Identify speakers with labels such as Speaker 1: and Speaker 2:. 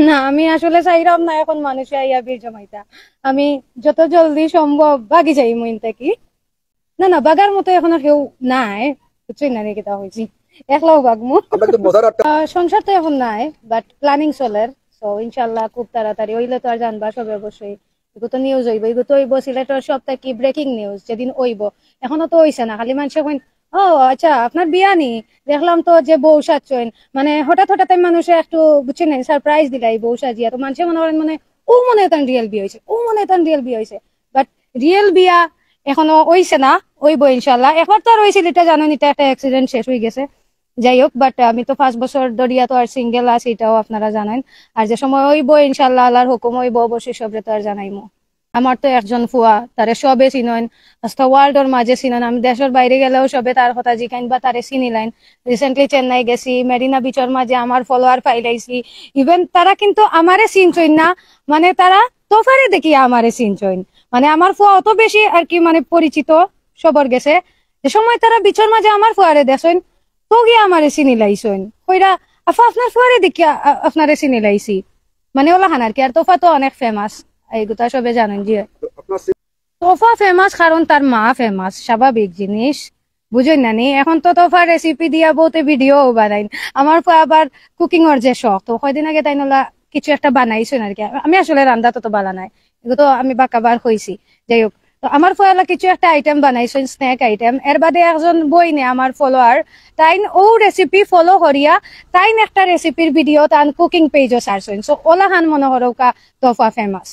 Speaker 1: না আমি আসলে চাইরাম না এখন মানুষে আইয়া বীর জমাইতা। আমি যত জলদি সম্ভব ভাগি যাই মইন থাকি। না না বাগার মতো এখন আর কেউ নাই, বুঝছই না রেখে দেওয়া হয়েছি, একলাও বাগমু। সংসার তো এখন নাই, বাট প্ল্যানিং চলের। সো ইনশাল্লাহ খুব তাড়াতাড়ি হইলে তো আর জানবা সবে অবশ্যই। এগুলো তো নিউজ হইব, এগুলো তো হইব সিলেটের সপ্তাহে কি ব্রেকিং নিউজ যেদিন হইব। এখনো তো হইছে না, খালি মানুষ এখন ও আচ্ছা আপনার বিয়া নি, দেখলাম তো যে বউ সাজছেন, মানে হঠাৎ হঠাৎ মানুষে একটু বুঝছেন সারপ্রাইজ দিলাই বউ সাজিয়া, তো মানুষে মনে করেন মানে ও মনে হয় রিয়েল বিয়ে হয়েছে, ও মনে হয় রিয়েল বিয়ে হয়েছে। বাট রিয়েল বিয়া এখনো হইছে না, হইব ইনশাল্লাহ। একবার তো আর হয়েছিল, এটা জানেন, এটা একটা অ্যাক্সিডেন্ট শেষ হয়ে গেছে। যাই হোক, বাট আমি তো 5 বছর ধরিয়া তো আর সিঙ্গেল আছি, এটাও আপনারা জানেন। আর যে সময় হইব ইনশাল্লাহ আল্লাহর হুকুম হইব, অবশ্যই সবরে তো আর জানাইমো। আমার তো একজন ফুয়া, তারে সবে চিনন, আস্তা ওয়ার্ল্ডর মাঝে চিনন। আমি দেশের বাইরে গেলেও সবে তার কথা জিখাইন বা তারে চিনি লাইন। রিসেন্টলি চেন্নাই গেছি, মেরিনা বিচের মাঝে আমার ফলোয়ার পাইলাইছি। ইভেন তারা কিন্তু আমারে চিনছইন না, মানে তারা তোফারে দেখি আমারে চিনছইন। মানে আমার ফুয়া অত বেশি আর কি মানে পরিচিত সবর গেছে, যে সময় তারা বিচের মাঝে আমার ফুয়ারে দেখছেন তো গিয়ে আমারে চিনি লাইছইন। কইরা আফা আপনার ফুয়ারে দেখি আপনারে চিনি লাইছি, মানে ওলা খান আর কি। আর তোফা তো অনেক ফেমাস, এইগুলা সবে জানেন। জি তোফা ফেমাস কারণ তার মা ফেমাস, স্বাভাবিক জিনিস, বুঝেন না নি। এখন তো তোফা রেসিপি দিয়া বহুতে ভিডিও বানাইন। আমার ফুয়া আবার কুকিং এর যে শখ, তো কয়দিন আগে তাই নলা কিছু একটা বানাইছেন আর কি। আমি আসলে রান্না তো বালা নাই, এগুলো তো আমি বাকাবার হইছি। যাই হোক, তো আমার ফয়লা কিছু একটা আইটেম বানাইছেন, স্ন্যাক আইটেম। এর বাদে একজন বই নে আমার ফলোয়ার, তাইন ও রেসিপি ফলো করিয়া তাইন একটা রেসিপির ভিডিও তান কুকিং পেজও সার্চছেন। সো ওলা হান মনে হরকা তোফা ফেমাস।